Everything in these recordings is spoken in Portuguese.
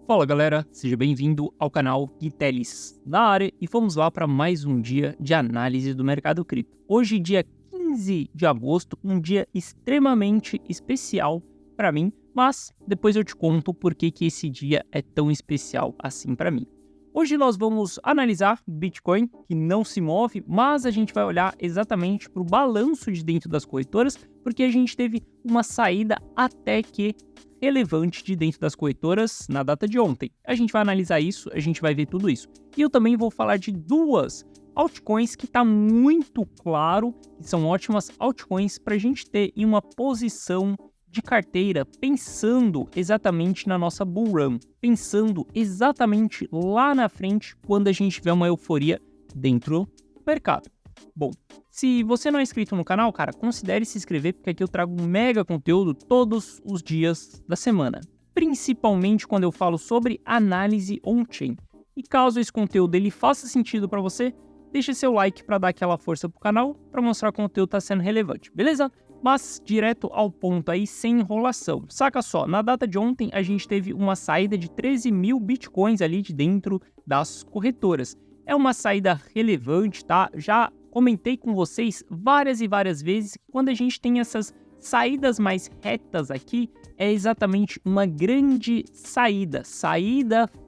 Fala galera, seja bem-vindo ao canal Guiteles na área e vamos lá para mais um dia de análise do mercado cripto. Hoje, dia 15 de agosto, um dia extremamente especial para mim, mas depois eu te conto por que esse dia é tão especial assim para mim. Hoje nós vamos analisar Bitcoin, que não se move, mas a gente vai olhar exatamente para o balanço de dentro das corretoras, porque a gente teve uma saída até que relevante de dentro das corretoras na data de ontem. A gente vai analisar isso, a gente vai ver tudo isso. E eu também vou falar de duas altcoins que está muito claro que são ótimas altcoins para a gente ter em uma posição de carteira, pensando exatamente na nossa bull run, pensando exatamente lá na frente quando a gente tiver uma euforia dentro do mercado. Bom, se você não é inscrito no canal, cara, considere se inscrever, porque aqui eu trago um mega conteúdo todos os dias da semana, principalmente quando eu falo sobre análise on-chain. E caso esse conteúdo ele faça sentido para você, deixe seu like para dar aquela força pro canal, para mostrar que o conteúdo está sendo relevante, beleza? Mas direto ao ponto aí, sem enrolação. Saca só, na data de ontem a gente teve uma saída de 13 mil bitcoins ali de dentro das corretoras. É uma saída relevante, tá? Já comentei com vocês várias e várias vezes que quando a gente tem essas saídas mais retas aqui, é exatamente uma grande saída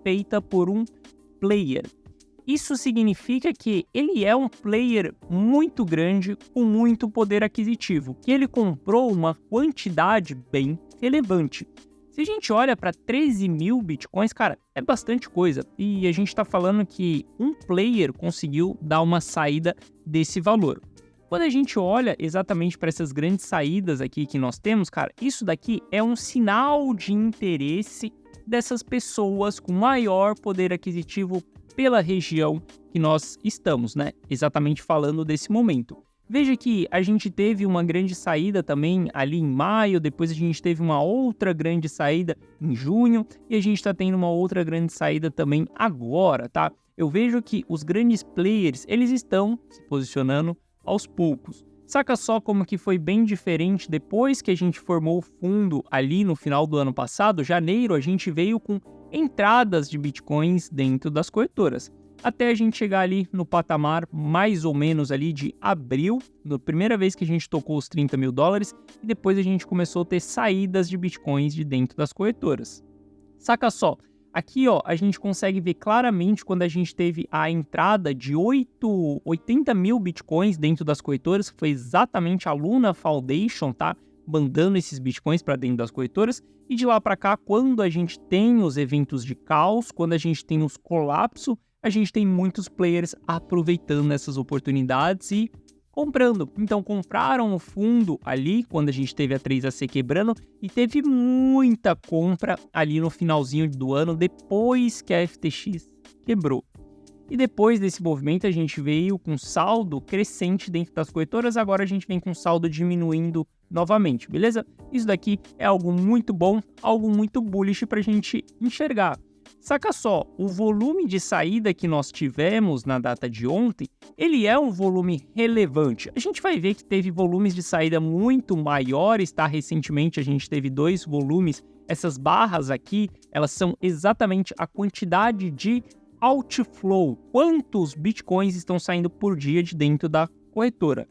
feita por um player. Isso significa que ele é um player muito grande, com muito poder aquisitivo, que ele comprou uma quantidade bem relevante. Se a gente olha para 13 mil bitcoins, cara, é bastante coisa. E a gente está falando que um player conseguiu dar uma saída desse valor. Quando a gente olha exatamente para essas grandes saídas aqui que nós temos, cara, isso daqui é um sinal de interesse dessas pessoas com maior poder aquisitivo pela região que nós estamos, né? Exatamente falando desse momento. Veja que a gente teve uma grande saída também ali em maio, depois a gente teve uma outra grande saída em junho e a gente está tendo uma outra grande saída também agora, tá? Eu vejo que os grandes players, eles estão se posicionando aos poucos. Saca só como que foi bem diferente depois que a gente formou o fundo ali no final do ano passado, janeiro, a gente veio com entradas de bitcoins dentro das corretoras, até a gente chegar ali no patamar mais ou menos ali de abril, na primeira vez que a gente tocou os 30 mil dólares, e depois a gente começou a ter saídas de bitcoins de dentro das corretoras. Saca só, aqui ó, a gente consegue ver claramente quando a gente teve a entrada de 80 mil bitcoins dentro das corretoras, que foi exatamente a Luna Foundation, tá? Mandando esses bitcoins para dentro das corretoras, e de lá para cá, quando a gente tem os eventos de caos, quando a gente tem os colapsos, a gente tem muitos players aproveitando essas oportunidades e comprando. Então compraram o fundo ali quando a gente teve a 3AC quebrando e teve muita compra ali no finalzinho do ano, depois que a FTX quebrou. E depois desse movimento a gente veio com saldo crescente dentro das corretoras, agora a gente vem com saldo diminuindo novamente, beleza? Isso daqui é algo muito bom, algo muito bullish para a gente enxergar. Saca só, o volume de saída que nós tivemos na data de ontem, ele é um volume relevante. A gente vai ver que teve volumes de saída muito maiores, tá? Recentemente a gente teve 2 volumes, essas barras aqui, elas são exatamente a quantidade de outflow, quantos bitcoins estão saindo por dia de dentro da corretora.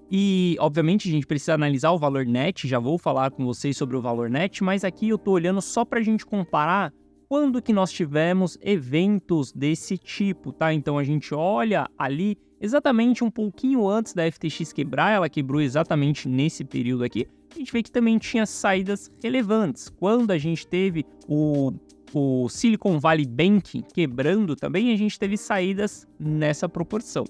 E, obviamente, a gente precisa analisar o valor net, já vou falar com vocês sobre o valor net, mas aqui eu tô olhando só para a gente comparar quando que nós tivemos eventos desse tipo, tá? Então a gente olha ali exatamente um pouquinho antes da FTX quebrar, ela quebrou exatamente nesse período aqui, a gente vê que também tinha saídas relevantes. Quando a gente teve o Silicon Valley Bank quebrando também, a gente teve saídas nessa proporção.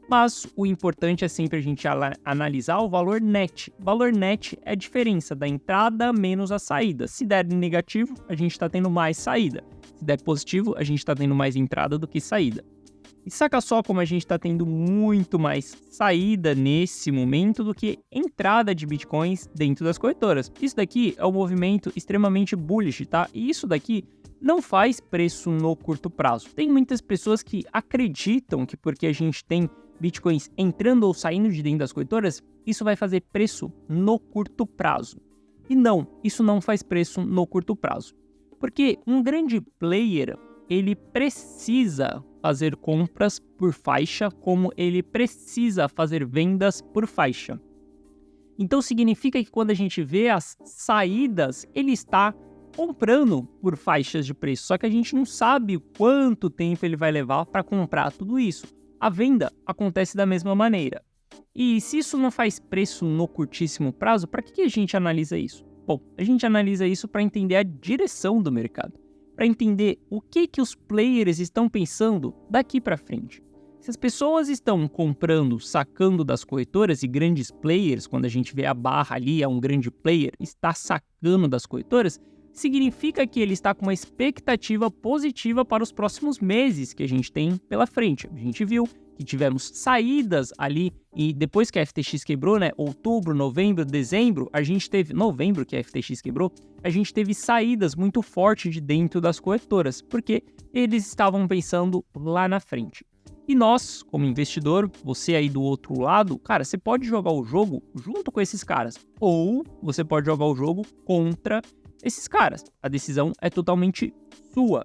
Mas o importante é sempre a gente analisar o valor net. O valor net é a diferença da entrada menos a saída. Se der negativo, a gente está tendo mais saída. Se der positivo, a gente está tendo mais entrada do que saída. E saca só como a gente está tendo muito mais saída nesse momento do que entrada de bitcoins dentro das corretoras. Isso daqui é um movimento extremamente bullish, tá? E isso daqui não faz preço no curto prazo. Tem muitas pessoas que acreditam que porque a gente tem bitcoins entrando ou saindo de dentro das corretoras, isso vai fazer preço no curto prazo. E não, isso não faz preço no curto prazo. Porque um grande player, ele precisa fazer compras por faixa, como ele precisa fazer vendas por faixa. Então significa que quando a gente vê as saídas, ele está comprando por faixas de preço, só que a gente não sabe quanto tempo ele vai levar para comprar tudo isso. A venda acontece da mesma maneira. E se isso não faz preço no curtíssimo prazo, para que a gente analisa isso? Bom, a gente analisa isso para entender a direção do mercado, para entender o que os players estão pensando daqui para frente. Se as pessoas estão comprando, sacando das corretoras e grandes players, quando a gente vê a barra ali, é um grande player, está sacando das corretoras, significa que ele está com uma expectativa positiva para os próximos meses que a gente tem pela frente. A gente viu que tivemos saídas ali e depois que a FTX quebrou, né, outubro, novembro, dezembro, a gente teve, novembro que a FTX quebrou, a gente teve saídas muito fortes de dentro das corretoras, porque eles estavam pensando lá na frente. E nós, como investidor, você aí do outro lado, cara, você pode jogar o jogo junto com esses caras, ou você pode jogar o jogo contra esses caras. A decisão é totalmente sua.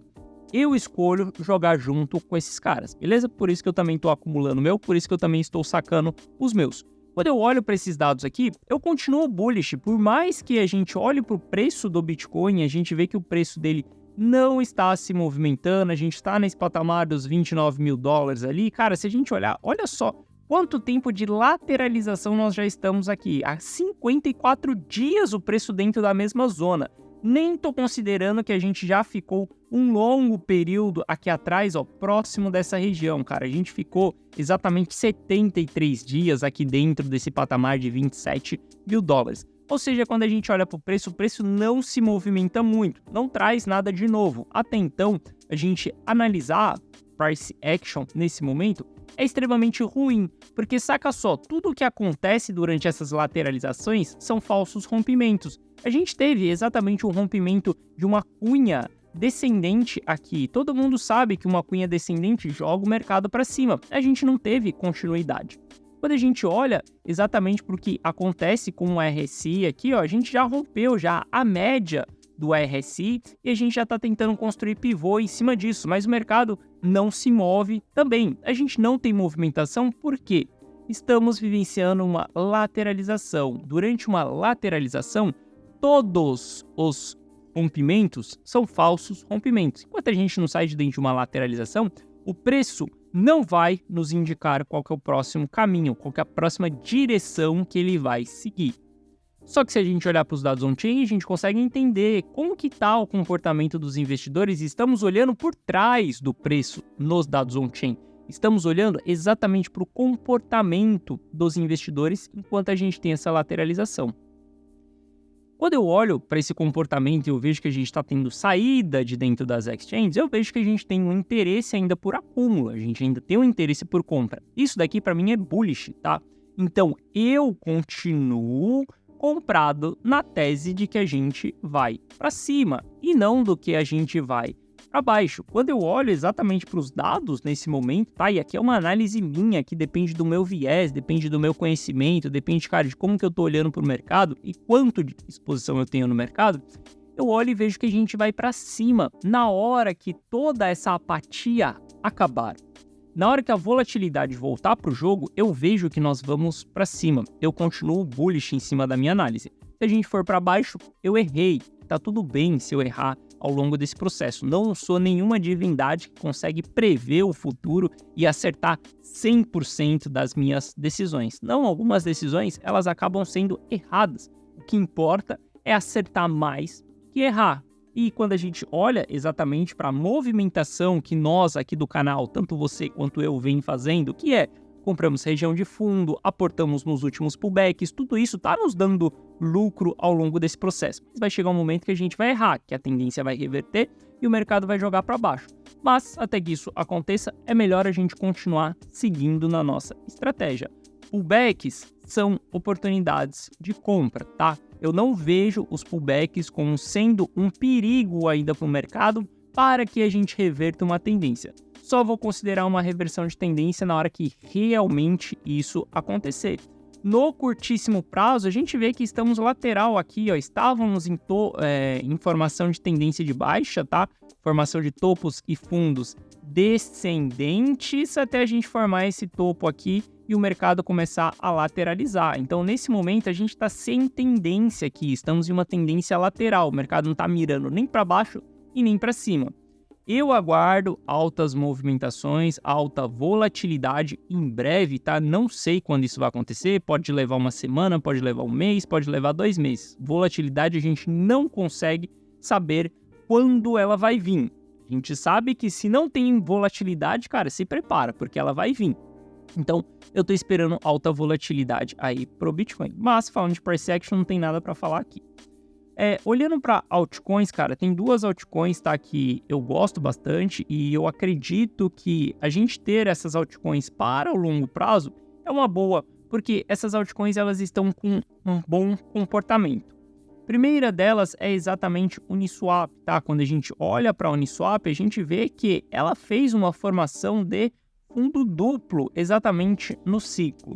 Eu escolho jogar junto com esses caras, beleza? Por isso que eu também estou acumulando o meu, por isso que eu também estou sacando os meus. Quando eu olho para esses dados aqui, eu continuo bullish. Por mais que a gente olhe para o preço do Bitcoin, a gente vê que o preço dele não está se movimentando, a gente está nesse patamar dos 29 mil dólares ali. Cara, se a gente olhar, olha só quanto tempo de lateralização nós já estamos aqui. Há 54 dias o preço dentro da mesma zona. Nem tô considerando que a gente já ficou um longo período aqui atrás, ó, próximo dessa região, cara. A gente ficou exatamente 73 dias aqui dentro desse patamar de 27 mil dólares. Ou seja, quando a gente olha para o preço não se movimenta muito, não traz nada de novo. Até então, a gente analisar price action nesse momento é extremamente ruim, porque saca só, tudo o que acontece durante essas lateralizações são falsos rompimentos. A gente teve exatamente um rompimento de uma cunha descendente aqui. Todo mundo sabe que uma cunha descendente joga o mercado para cima. A gente não teve continuidade. Quando a gente olha exatamente para o que acontece com o RSI aqui, ó, a gente já rompeu já a média do RSI e a gente já está tentando construir pivô em cima disso, mas o mercado não se move também. A gente não tem movimentação porque estamos vivenciando uma lateralização. Durante uma lateralização, todos os rompimentos são falsos rompimentos. Enquanto a gente não sai de dentro de uma lateralização, o preço não vai nos indicar qual que é o próximo caminho, qual que é a próxima direção que ele vai seguir. Só que se a gente olhar para os dados on-chain, a gente consegue entender como que está o comportamento dos investidores e estamos olhando por trás do preço nos dados on-chain. Estamos olhando exatamente para o comportamento dos investidores enquanto a gente tem essa lateralização. Quando eu olho para esse comportamento e eu vejo que a gente está tendo saída de dentro das exchanges, eu vejo que a gente tem um interesse ainda por acúmulo, a gente ainda tem um interesse por compra. Isso daqui para mim é bullish, tá? Então eu continuo comprado na tese de que a gente vai para cima e não do que a gente vai para baixo. Quando eu olho exatamente para os dados nesse momento, tá? E aqui é uma análise minha que depende do meu viés, depende do meu conhecimento, depende, cara, de como que eu tô olhando para o mercado e quanto de exposição eu tenho no mercado. Eu olho e vejo que a gente vai para cima na hora que toda essa apatia acabar. Na hora que a volatilidade voltar para o jogo, eu vejo que nós vamos para cima. Eu continuo bullish em cima da minha análise. Se a gente for para baixo, eu errei. Tá tudo bem se eu errar ao longo desse processo. Não sou nenhuma divindade que consegue prever o futuro e acertar 100% das minhas decisões. Não, algumas decisões, elas acabam sendo erradas. O que importa é acertar mais que errar. E quando a gente olha exatamente para a movimentação que nós aqui do canal, tanto você quanto eu, vem fazendo, que é compramos região de fundo, aportamos nos últimos pullbacks, tudo isso está nos dando lucro ao longo desse processo. Mas vai chegar um momento que a gente vai errar, que a tendência vai reverter e o mercado vai jogar para baixo. Mas até que isso aconteça, é melhor a gente continuar seguindo na nossa estratégia. Pullbacks são oportunidades de compra, tá? Eu não vejo os pullbacks como sendo um perigo ainda para o mercado para que a gente reverta uma tendência. Só vou considerar uma reversão de tendência na hora que realmente isso acontecer. No curtíssimo prazo, a gente vê que estamos lateral aqui, ó, estávamos em formação de tendência de baixa, tá? Formação de topos e fundos descendentes até a gente formar esse topo aqui e o mercado começar a lateralizar. Então, nesse momento, a gente está sem tendência aqui, estamos em uma tendência lateral, o mercado não está mirando nem para baixo e nem para cima. Eu aguardo altas movimentações, alta volatilidade em breve, tá? Não sei quando isso vai acontecer, pode levar uma semana, pode levar um mês, pode levar 2 meses. Volatilidade a gente não consegue saber quando ela vai vir. A gente sabe que se não tem volatilidade, cara, se prepara, porque ela vai vir. Então, eu tô esperando alta volatilidade aí pro Bitcoin. Mas, falando de price action, não tem nada para falar aqui. Olhando para altcoins, cara, tem 2 altcoins, tá, que eu gosto bastante e eu acredito que a gente ter essas altcoins para o longo prazo é uma boa, porque essas altcoins elas estão com um bom comportamento. Primeira delas é exatamente Uniswap, tá? Quando a gente olha para a Uniswap, a gente vê que ela fez uma formação de fundo duplo exatamente no ciclo.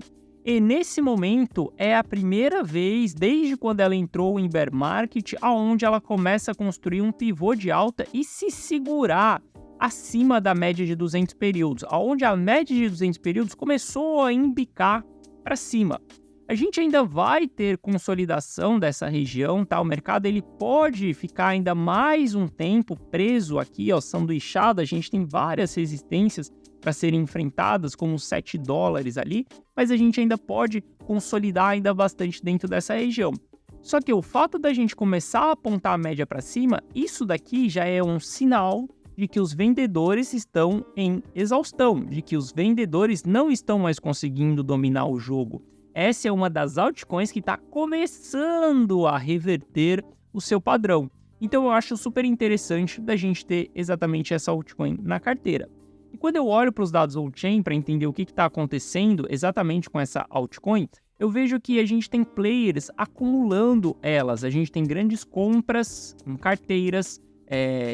E nesse momento é a primeira vez desde quando ela entrou em bear market aonde ela começa a construir um pivô de alta e se segurar acima da média de 200 períodos, aonde a média de 200 períodos começou a embicar para cima. A gente ainda vai ter consolidação dessa região, tá? O mercado ele pode ficar ainda mais um tempo preso aqui, ó, sanduichado. A gente tem várias resistências para serem enfrentadas, como os $7 ali, mas a gente ainda pode consolidar ainda bastante dentro dessa região. Só que o fato da gente começar a apontar a média para cima, isso daqui já é um sinal de que os vendedores estão em exaustão, de que os vendedores não estão mais conseguindo dominar o jogo. Essa é uma das altcoins que está começando a reverter o seu padrão. Então eu acho super interessante da gente ter exatamente essa altcoin na carteira. E quando eu olho para os dados on-chain para entender o que está acontecendo exatamente com essa altcoin, eu vejo que a gente tem players acumulando elas. A gente tem grandes compras em carteiras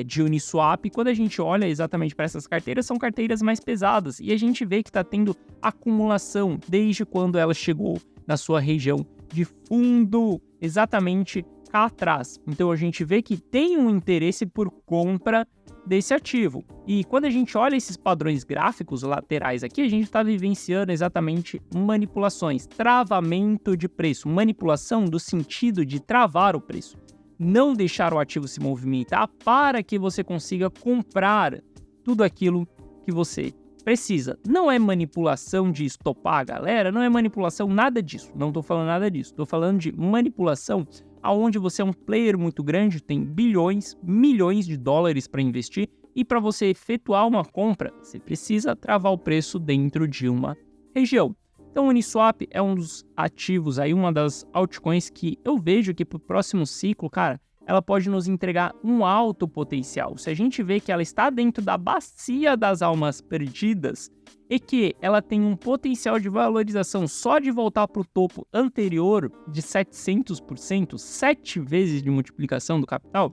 de Uniswap. Quando a gente olha exatamente para essas carteiras, são carteiras mais pesadas. E a gente vê que está tendo acumulação desde quando ela chegou na sua região de fundo, exatamente cá atrás. Então a gente vê que tem um interesse por compra desse ativo. E quando a gente olha esses padrões gráficos laterais aqui, a gente está vivenciando exatamente manipulações, travamento de preço, manipulação do sentido de travar o preço, não deixar o ativo se movimentar para que você consiga comprar tudo aquilo que você precisa. Não é manipulação de estopar a galera, não é manipulação nada disso, não estou falando nada disso, estou falando de manipulação aonde você é um player muito grande, tem bilhões, milhões de dólares para investir e para você efetuar uma compra, você precisa travar o preço dentro de uma região. Então o Uniswap é um dos ativos aí, uma das altcoins que eu vejo que para o próximo ciclo, cara, ela pode nos entregar um alto potencial. Se a gente vê que ela está dentro da bacia das almas perdidas e que ela tem um potencial de valorização só de voltar para o topo anterior de 700%, 7 vezes de multiplicação do capital,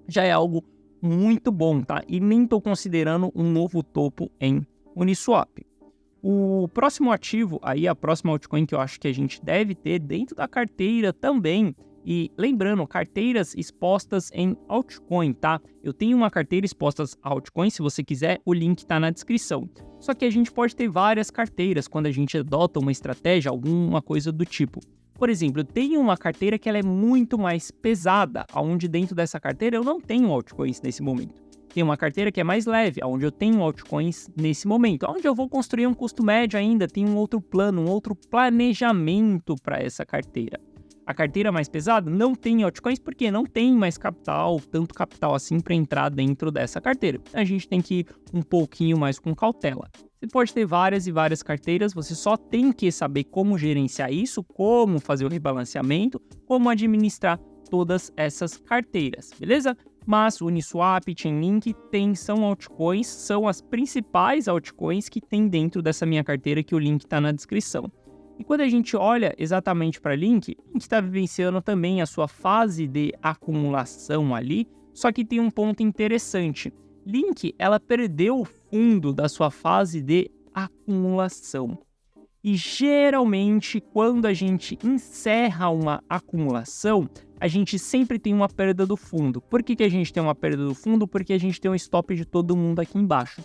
já é algo muito bom, tá? E nem estou considerando um novo topo em Uniswap. O próximo ativo, aí a próxima altcoin que eu acho que a gente deve ter dentro da carteira também, e lembrando, carteiras expostas em altcoin, tá? Eu tenho uma carteira exposta a altcoin, se você quiser, o link está na descrição. Só que a gente pode ter várias carteiras quando a gente adota uma estratégia, alguma coisa do tipo. Por exemplo, eu tenho uma carteira que ela é muito mais pesada, onde dentro dessa carteira eu não tenho altcoins nesse momento. Tem uma carteira que é mais leve, onde eu tenho altcoins nesse momento, onde eu vou construir um custo médio ainda, tem um outro plano, um outro planejamento para essa carteira. A carteira mais pesada não tem altcoins porque não tem mais capital, tanto capital assim para entrar dentro dessa carteira. A gente tem que ir um pouquinho mais com cautela. Você pode ter várias e várias carteiras, você só tem que saber como gerenciar isso, como fazer o rebalanceamento, como administrar todas essas carteiras, beleza? Mas o Uniswap, Chainlink são altcoins, são as principais altcoins que tem dentro dessa minha carteira, que o link está na descrição. E quando a gente olha exatamente para Link, a gente está vivenciando também a sua fase de acumulação ali, só que tem um ponto interessante. Link, ela perdeu o fundo da sua fase de acumulação. E geralmente, quando a gente encerra uma acumulação, a gente sempre tem uma perda do fundo. Por que a gente tem uma perda do fundo? Porque a gente tem um stop de todo mundo aqui embaixo.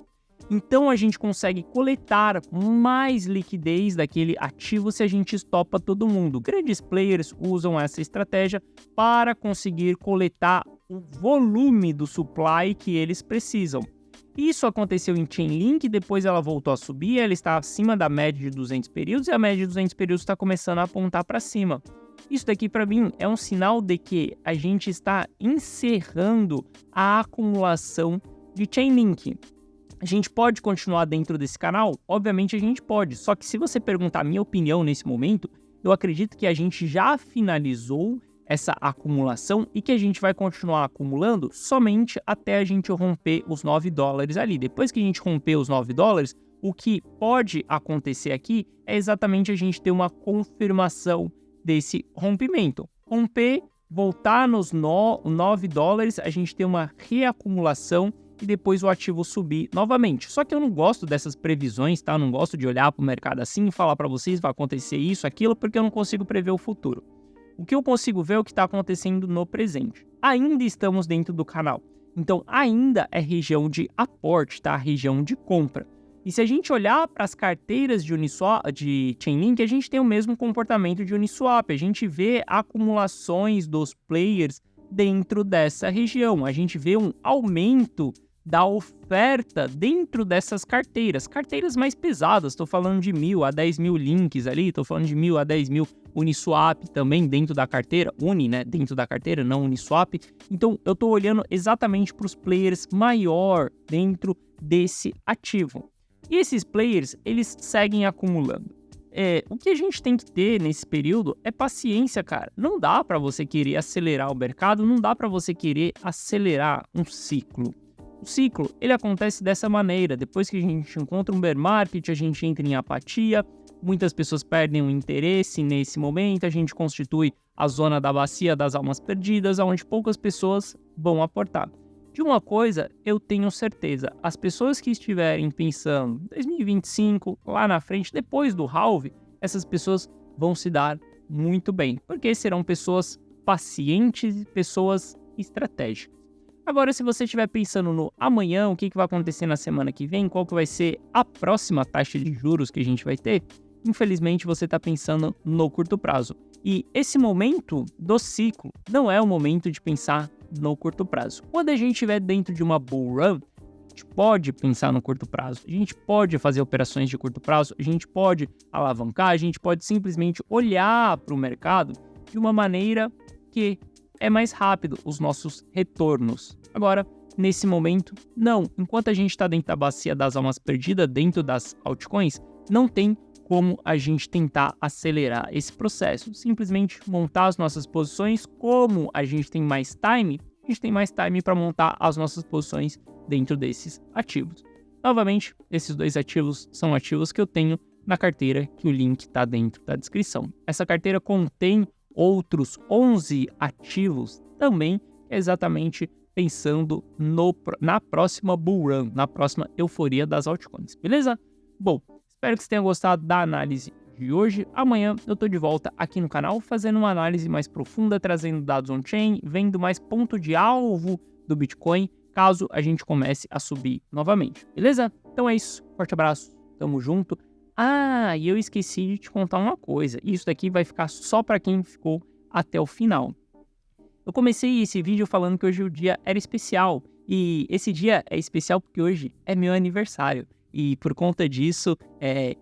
Então a gente consegue coletar mais liquidez daquele ativo se a gente estopa todo mundo. Grandes players usam essa estratégia para conseguir coletar o volume do supply que eles precisam. Isso aconteceu em Chainlink, depois ela voltou a subir, ela está acima da média de 200 períodos e a média de 200 períodos está começando a apontar para cima. Isso daqui para mim é um sinal de que a gente está encerrando a acumulação de Chainlink. A gente pode continuar dentro desse canal? Obviamente a gente pode, só que se você perguntar a minha opinião nesse momento, eu acredito que a gente já finalizou essa acumulação e que a gente vai continuar acumulando somente até a gente romper os $9 ali. Depois que a gente romper os $9, o que pode acontecer aqui é exatamente a gente ter uma confirmação desse rompimento. Romper, voltar nos $9, a gente ter uma reacumulação e depois o ativo subir novamente. Só que eu não gosto dessas previsões, tá? Eu não gosto de olhar para o mercado assim e falar para vocês vai acontecer isso, aquilo, porque eu não consigo prever o futuro. O que eu consigo ver é o que está acontecendo no presente. Ainda estamos dentro do canal, então ainda é região de aporte, tá? Região de compra. E se a gente olhar para as carteiras de Chainlink, a gente tem o mesmo comportamento de Uniswap. A gente vê acumulações dos players dentro dessa região. A gente vê um aumento da oferta dentro dessas carteiras mais pesadas, estou falando de 1.000 a 10.000 links ali, estou falando de 1.000 a 10.000 Uniswap também dentro da carteira, dentro da carteira, não Uniswap. Então eu estou olhando exatamente para os players maior dentro desse ativo. E esses players, eles seguem acumulando. O que a gente tem que ter nesse período é paciência, cara. Não dá para você querer acelerar o mercado, não dá para você querer acelerar um ciclo. O ciclo, ele acontece dessa maneira. Depois que a gente encontra um bear market, a gente entra em apatia, muitas pessoas perdem o interesse nesse momento, a gente constitui a zona da bacia das almas perdidas, onde poucas pessoas vão aportar. De uma coisa, eu tenho certeza, as pessoas que estiverem pensando em 2025, lá na frente, depois do halve, essas pessoas vão se dar muito bem, porque serão pessoas pacientes e pessoas estratégicas. Agora, se você estiver pensando no amanhã, o que vai acontecer na semana que vem, qual que vai ser a próxima taxa de juros que a gente vai ter, infelizmente você está pensando no curto prazo. E esse momento do ciclo não é o momento de pensar no curto prazo. Quando a gente estiver dentro de uma bull run, a gente pode pensar no curto prazo, a gente pode fazer operações de curto prazo, a gente pode alavancar, a gente pode simplesmente olhar para o mercado de uma maneira que é mais rápido os nossos retornos. Agora, nesse momento, não. Enquanto a gente está dentro da bacia das almas perdidas, dentro das altcoins, não tem como a gente tentar acelerar esse processo. Simplesmente montar as nossas posições. Como a gente tem mais time, a gente tem mais time para montar as nossas posições dentro desses ativos. Novamente, esses dois ativos são ativos que eu tenho na carteira, que o link está dentro da descrição. Essa carteira contém outros 11 ativos também, exatamente pensando na próxima bull run, na próxima euforia das altcoins, beleza? Bom, espero que você tenha gostado da análise de hoje. Amanhã eu tô de volta aqui no canal fazendo uma análise mais profunda, trazendo dados on-chain, vendo mais ponto de alvo do Bitcoin, caso a gente comece a subir novamente, beleza? Então é isso, forte abraço, tamo junto. E eu esqueci de te contar uma coisa. Isso daqui vai ficar só para quem ficou até o final. Eu comecei esse vídeo falando que hoje o dia era especial. E esse dia é especial porque hoje é meu aniversário. E por conta disso,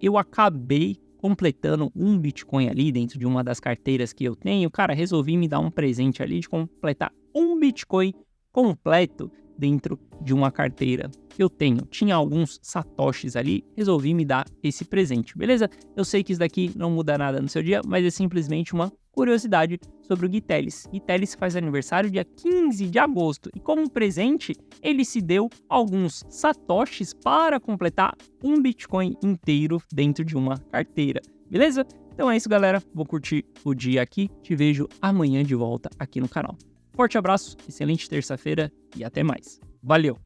eu acabei completando um Bitcoin ali dentro de uma das carteiras que eu tenho. Cara, resolvi me dar um presente ali de completar um Bitcoin completo dentro de uma carteira que eu tenho. Tinha alguns satoshis ali, resolvi me dar esse presente, beleza? Eu sei que isso daqui não muda nada no seu dia, mas é simplesmente uma curiosidade sobre o Gitelis. Gitelis faz aniversário dia 15 de agosto e como presente, ele se deu alguns satoshis para completar um Bitcoin inteiro dentro de uma carteira, beleza? Então é isso, galera. Vou curtir o dia aqui. Te vejo amanhã de volta aqui no canal. Forte abraço, excelente terça-feira e até mais. Valeu!